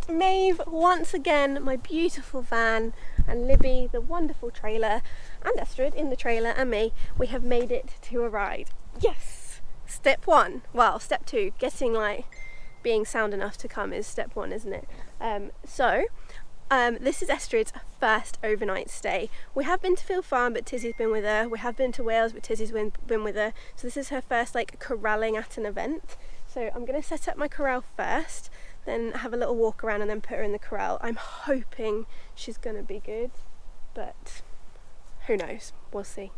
Maeve once again, my beautiful van, and Libby, the wonderful trailer, and Estrid in the trailer, and me, we have made it to a ride. Yes! Step one, well, step two, getting like being sound enough to come is step one, isn't it? This is Estrid's first overnight stay. We have been to Field Farm, but Tissy's been with her. We have been to Wales, but Tissy's been with her. So this is her first like corralling at an event. So I'm going to set up my corral first, then have a little walk around and then put her in the corral. I'm hoping she's going to be good, but who knows, we'll see.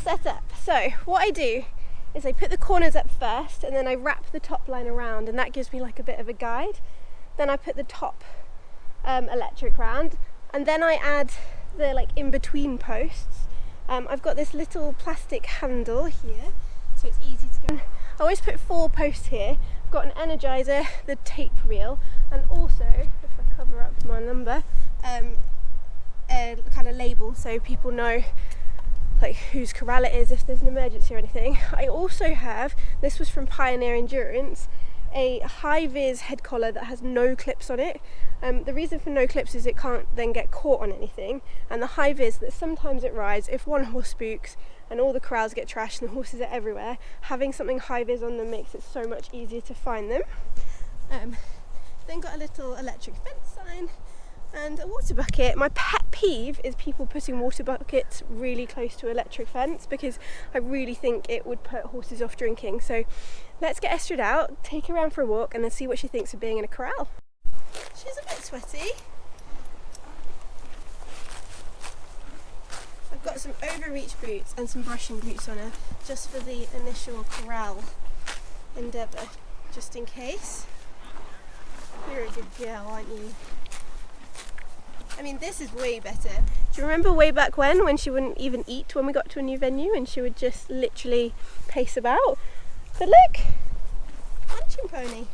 Set up. So what I do is I put the corners up first and then I wrap the top line around, and that gives me like a bit of a guide. Then I put the top electric round, and then I add the like in between posts. I've got this little plastic handle here so it's easy to go. I always put 4 posts here. I've got an energizer, the tape reel, and also, if I cover up my number, a kind of label so people know like whose corral it is if there's an emergency or anything. I also have, this was from Pioneer Endurance, a high-vis head collar that has no clips on it. The reason for no clips is it can't then get caught on anything, and the high-vis that sometimes it rides, if one horse spooks and all the corrals get trashed and the horses are everywhere, having something high-vis on them makes it so much easier to find them. Then got a little electric fence sign and a water bucket. My pet peeve is people putting water buckets really close to electric fence because I really think it would put horses off drinking. So let's get Estrid out, take her around for a walk, and then see what she thinks of being in a corral. She's a bit sweaty. I've got some overreach boots and some brushing boots on her just for the initial corral endeavour, just in case. You're a good girl, aren't you? I mean, this is way better. Do you remember way back when she wouldn't even eat when we got to a new venue and she would just literally pace about? But look, munching pony.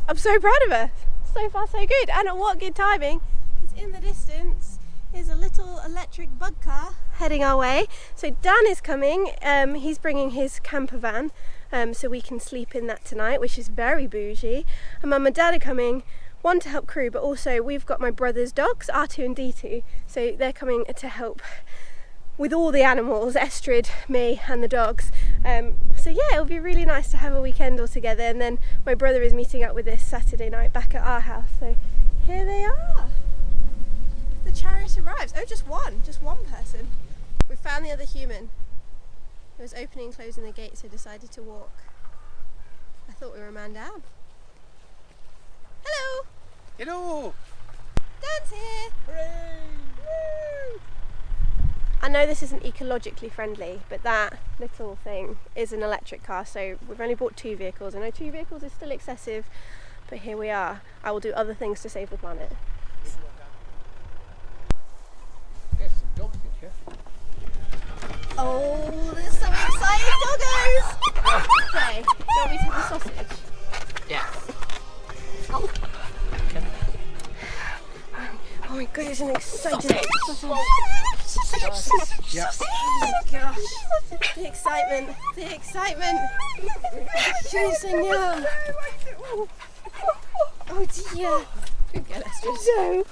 I'm so proud of her. So far so good, and what good timing, because in the distance is a little electric bug car heading our way. So Dan is coming, he's bringing his campervan so we can sleep in that tonight, which is very bougie, and Mum and Dad are coming one to help crew, but also we've got my brother's dogs, R2 and D2, so they're coming to help with all the animals, Estrid, me and the dogs. So yeah, it'll be really nice to have a weekend all together, and then my brother is meeting up with us Saturday night back at our house, so here they are. The chariot arrives. Oh, just one person. We found the other human. It was opening and closing the gate, so decided to walk. I thought we were a man down. Hello! Hello! Dan's here! Hooray! Woo! I know this isn't ecologically friendly, but that little thing is an electric car, so we've only bought 2 vehicles. I know 2 vehicles is still excessive, but here we are. I will do other things to save the planet. There's some dogs in here. Oh, there's some exciting doggos! Okay, do you want me to have the sausage? Yeah. Oh. Oh my god, it's an exciting sausage. Yeah. Oh my gosh, the excitement. She's so young. Oh dear. Good girl, Estrid.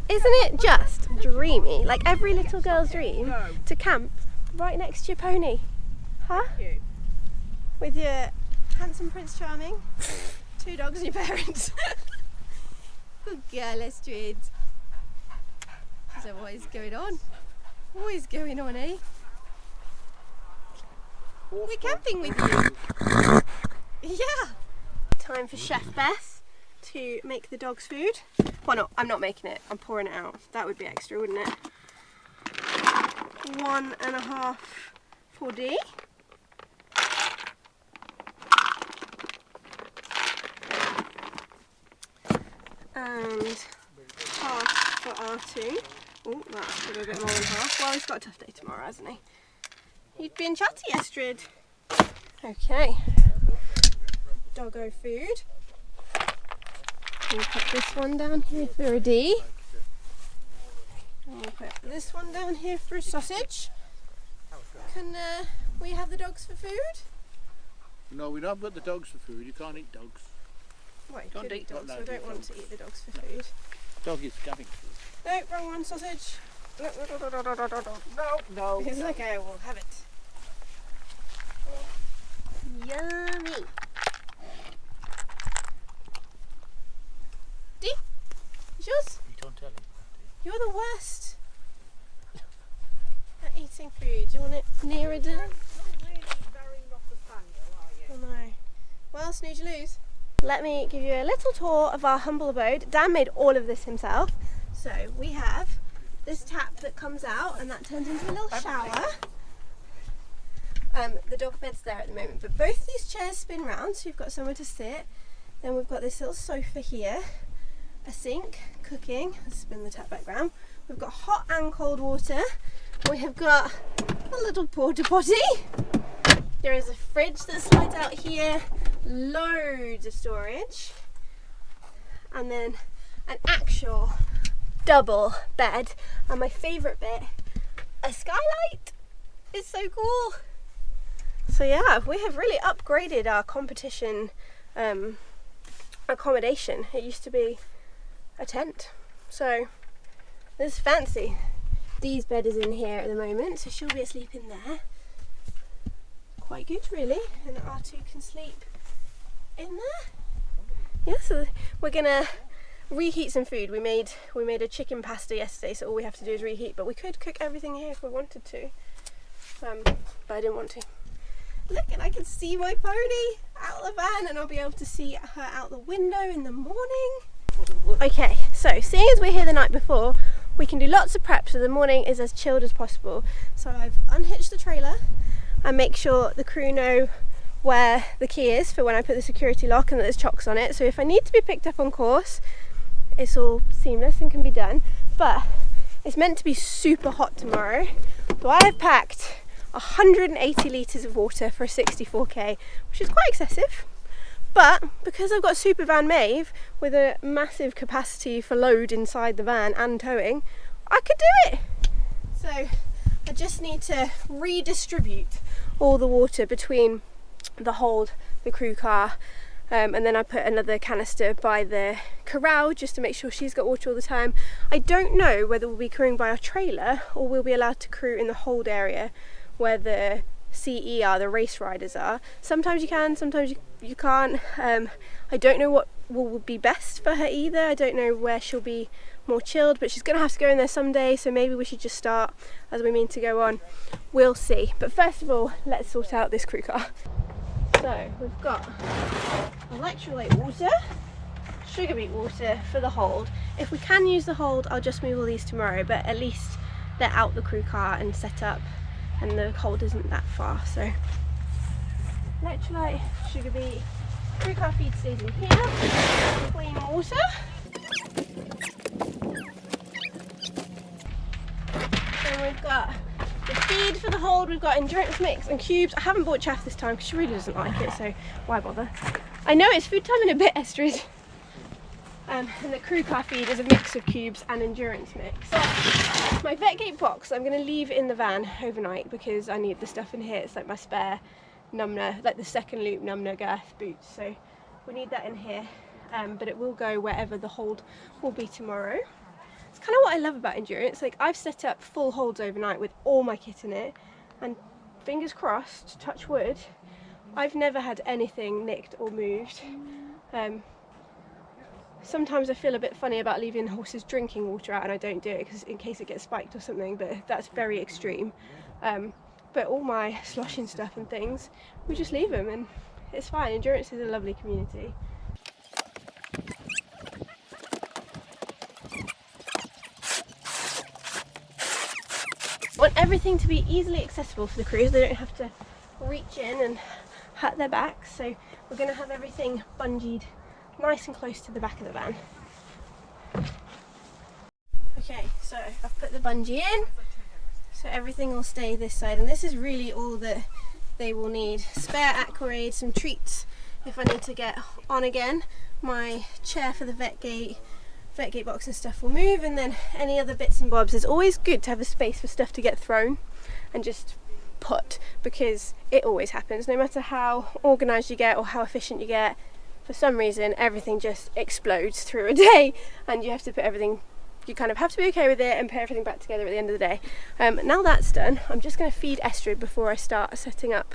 Isn't it just dreamy, like every little girl's dream, to camp right next to your pony? Huh? With your handsome Prince Charming, 2 dogs and your parents. Good girl, Estrid. So what is going on? What is going on, eh? We're camping with you. Yeah. Time for Chef Beth to make the dogs food. Well, no, I'm not making it. I'm pouring it out. That would be extra, wouldn't it? 1.5 for D. And half for R2. Oh, that's a bit more than half. Well, he's got a tough day tomorrow, hasn't he? He's been chatty, Estrid. Okay. Doggo food. We'll put this one down here for a D. And we'll put this one down here for a sausage. Can we have the dogs for food? No, we don't put the dogs for food. You can't eat dogs. Well, you could eat dogs, so I don't want to eat the dogs for food. Dog is scabbing food. No, wrong one, sausage. No. It's okay, we'll have it. Yummy. D? It's yours? You don't tell him. You're the worst at eating food. Do you want it nearer down? Not really very not the standard, are you? Oh no. Well, snooze you lose. Let me give you a little tour of our humble abode. Dan made all of this himself. So we have this tap that comes out and that turns into a little shower. The dog bed's there at the moment, but both these chairs spin round, so you've got somewhere to sit. Then we've got this little sofa here, a sink, cooking. Let's spin the tap back round. We've got hot and cold water. We have got a little porta potty. There is a fridge that slides out here, loads of storage, and then an actual double bed. And my favourite bit, a skylight. It's so cool. So yeah, we have really upgraded our competition accommodation. It used to be a tent, so this is fancy. Dee's bed is in here at the moment, so she'll be asleep in there. Quite good, really, and R2 can sleep in there. Yeah, so we're gonna reheat some food. We made a chicken pasta yesterday, so all we have to do is reheat, but we could cook everything here if we wanted to, but I didn't want to. Look, and I can see my pony out the van, and I'll be able to see her out the window in the morning. Okay, so seeing as we're here the night before, we can do lots of prep so the morning is as chilled as possible. So I've unhitched the trailer and make sure the crew know where the key is for when I put the security lock and that there's chocks on it. So if I need to be picked up on course, it's all seamless and can be done. But it's meant to be super hot tomorrow. So I have packed 180 litres of water for a 64k, which is quite excessive. But because I've got Super Van Maeve with a massive capacity for load inside the van and towing, I could do it. So I just need to redistribute all the water between the hold, the crew car, and then I put another canister by the corral just to make sure she's got water all the time. I don't know whether we'll be crewing by our trailer or we'll be allowed to crew in the hold area where the CE are, the race riders are. Sometimes you can, sometimes you can't. I don't know what will be best for her either. I don't know where she'll be more chilled, but she's gonna have to go in there someday, so maybe we should just start as we mean to go on. We'll see. But first of all, let's sort out this crew car. So we've got electrolyte water, sugar beet water for the hold. If we can use the hold, I'll just move all these tomorrow, but at least they're out the crew car and set up, and the hold isn't that far. So electrolyte, sugar beet, crew car feed stays in here, clean water. Then we've got the feed for the hold, we've got endurance mix and cubes. I haven't bought chaff this time because she really doesn't like it, so why bother? I know it's food time in a bit, Estrid. And the crew car feed is a mix of cubes and endurance mix. So, my vet gate box I'm going to leave in the van overnight because I need the stuff in here. It's like my spare numbner, like the second loop numbner girth boots, so we need that in here, but it will go wherever the hold will be tomorrow. It's kind of what I love about endurance. Like, I've set up full holds overnight with all my kit in it, and fingers crossed, touch wood, I've never had anything nicked or moved. Sometimes I feel a bit funny about leaving horses drinking water out, and I don't do it because in case it gets spiked or something, but that's very extreme. But all my sloshing stuff and things, we just leave them and it's fine. Endurance is a lovely community. I want everything to be easily accessible for the crews. They don't have to reach in and hurt their backs, so we're going to have everything bungeed nice and close to the back of the van. Okay, so I've put the bungee in, so everything will stay this side, and this is really all that they will need. Spare Aquaraid, some treats if I need to get on again. My chair for the vet gate box and stuff will move, and then any other bits and bobs. It's always good to have a space for stuff to get thrown and just put, because it always happens, no matter how organised you get or how efficient you get. For some reason everything just explodes through a day, and you have to put everything, you kind of have to be okay with it and put everything back together at the end of the day. Now that's done, I'm just going to feed Estrid before I start setting up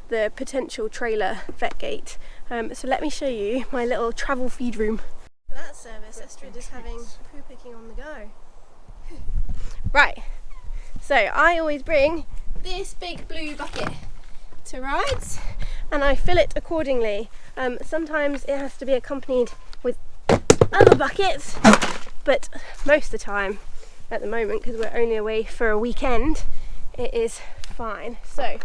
the potential trailer vet gate. So let me show you my little travel feed room. For that service, Estrid is having poo picking on the go. Right, so I always bring this big blue bucket to rides, and I fill it accordingly. Sometimes it has to be accompanied with other buckets, but most of the time, at the moment, because we're only away for a weekend, it is fine. So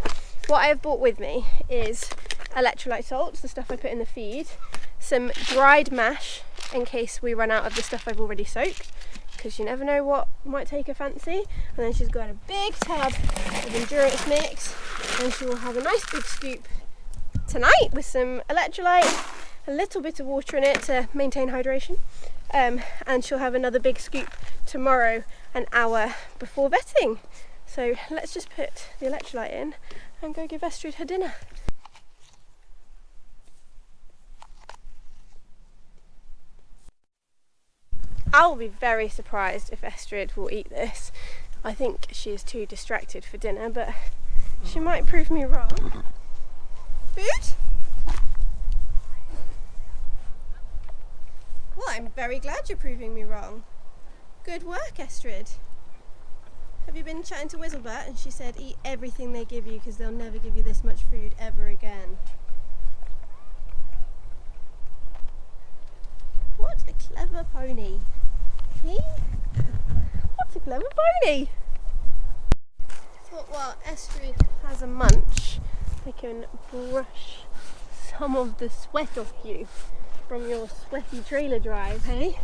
what I have brought with me is electrolyte salts, the stuff I put in the feed, some dried mash in case we run out of the stuff I've already soaked, because you never know what might take a fancy. And then she's got a big tub of endurance mix, and she will have a nice big scoop tonight with some electrolyte, a little bit of water in it to maintain hydration, and she'll have another big scoop tomorrow, an hour before vetting. So let's just put the electrolyte in and go give Estrid her dinner. I'll be very surprised if Estrid will eat this. I think she is too distracted for dinner, but she might prove me wrong. Food? Well, I'm very glad you're proving me wrong. Good work, Estrid. Have you been chatting to Whistlebutt and she said eat everything they give you because they'll never give you this much food ever again? What a clever pony. Hey? What a clever pony! I thought while Estrid has a munch, I can brush some of the sweat off you from your sweaty trailer drive, hey?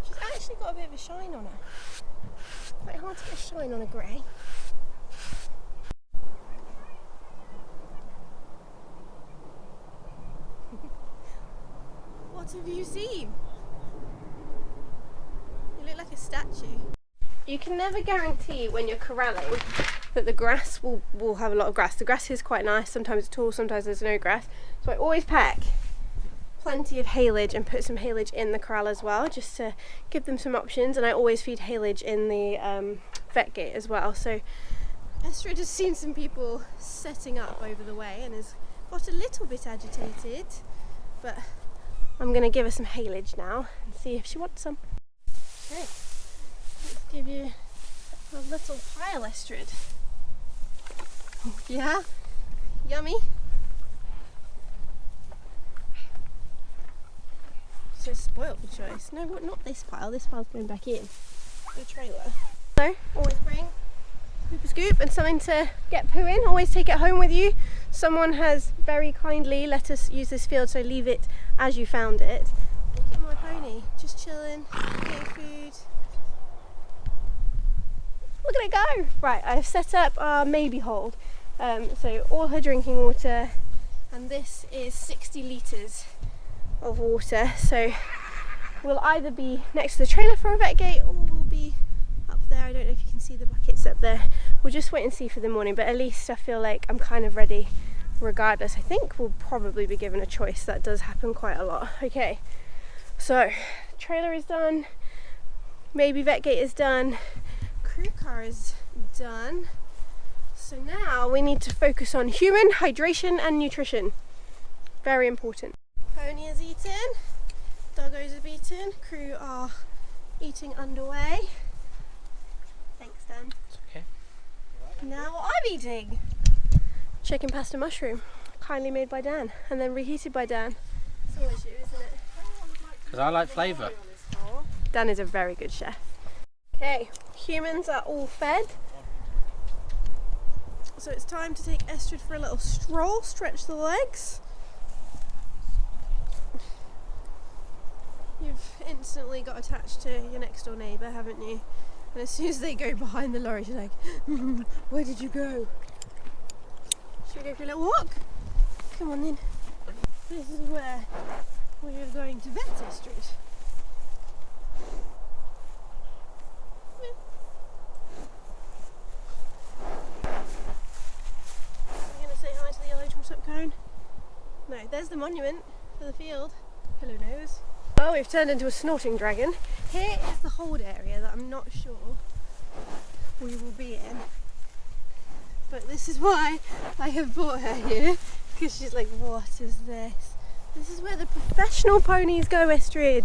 She's actually got a bit of a shine on her. Quite hard to get a shine on a grey. What have you seen? You look like a statue. You can never guarantee when you're corralling that the grass will have a lot of grass. The grass is quite nice, sometimes it's tall, sometimes there's no grass. So I always pack plenty of haylage and put some haylage in the corral as well, just to give them some options. And I always feed haylage in the vet gate as well. So Estrid has seen some people setting up over the way and has got a little bit agitated, but I'm going to give her some haylage now and see if she wants some. Okay, let's give you a little pile, Estrid. Oh, yeah, yummy. So spoiled for choice. No, not this pile. This pile's going back in the trailer. So always bring a scoop and something to get poo in. Always take it home with you. Someone has very kindly let us use this field, so leave it as you found it. Look at my pony, just chilling, getting food. Look at it go! Right, I've set up our maybe hold. So all her drinking water, and this is 60 litres of water. So we'll either be next to the trailer for a vet gate, or we'll be up there. I don't know if you can see the buckets up there. We'll just wait and see for the morning, but at least I feel like I'm kind of ready regardless. I think we'll probably be given a choice. That does happen quite a lot. Okay, so trailer is done, maybe vet gate is done, crew car is done. So now we need to focus on human hydration and nutrition. Very important. Pony is eaten, doggos have eaten, crew are eating underway. Thanks, Dan. It's okay. Now what I'm eating. Chicken pasta mushroom, kindly made by Dan and then reheated by Dan. It's always you, isn't it? Because I like flavour. Dan is a very good chef. Okay, humans are all fed. So it's time to take Estrid for a little stroll, stretch the legs. You've instantly got attached to your next door neighbour, haven't you? And as soon as they go behind the lorry, she's like, where did you go? Should we go for a little walk? Come on then. This is where we are going to vet Estrid. Cone? No, there's the monument for the field. Hello nose. Oh, we've turned into a snorting dragon. Here is the hold area that I'm not sure we will be in. But this is why I have brought her here, because she's like, what is this? This is where the professional ponies go, Estrid.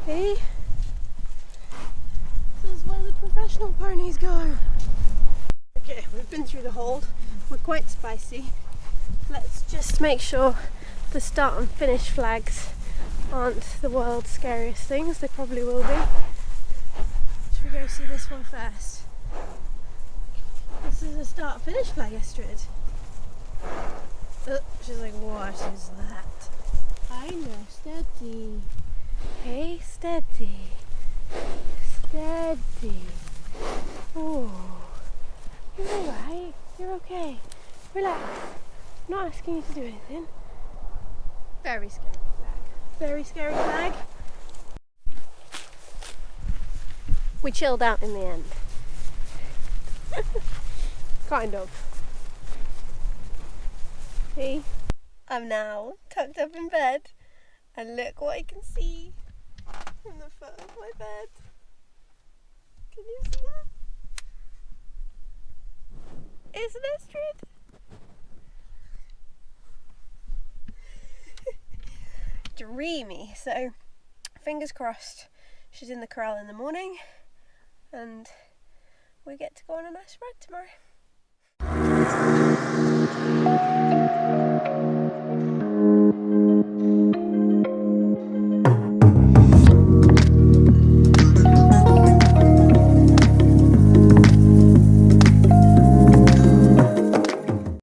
Hey? This is where the professional ponies go. Okay, we've been through the hold. We're quite spicy. Let's just make sure the start and finish flags aren't the world's scariest things. They probably will be. Should we go see this one first? This is a start finish flag, Estrid. She's like, what is that? I know, steady. Hey, steady. Steady. Oh, you're alright. You're okay. Relax. I'm not asking you to do anything. Very scary flag. Very scary flag. We chilled out in the end. Kind of. See? I'm now tucked up in bed, and look what I can see from the foot of my bed. Can you see that? Isn't it, Estrid? Dreamy. So, fingers crossed she's in the corral in the morning and we get to go on a nice ride tomorrow.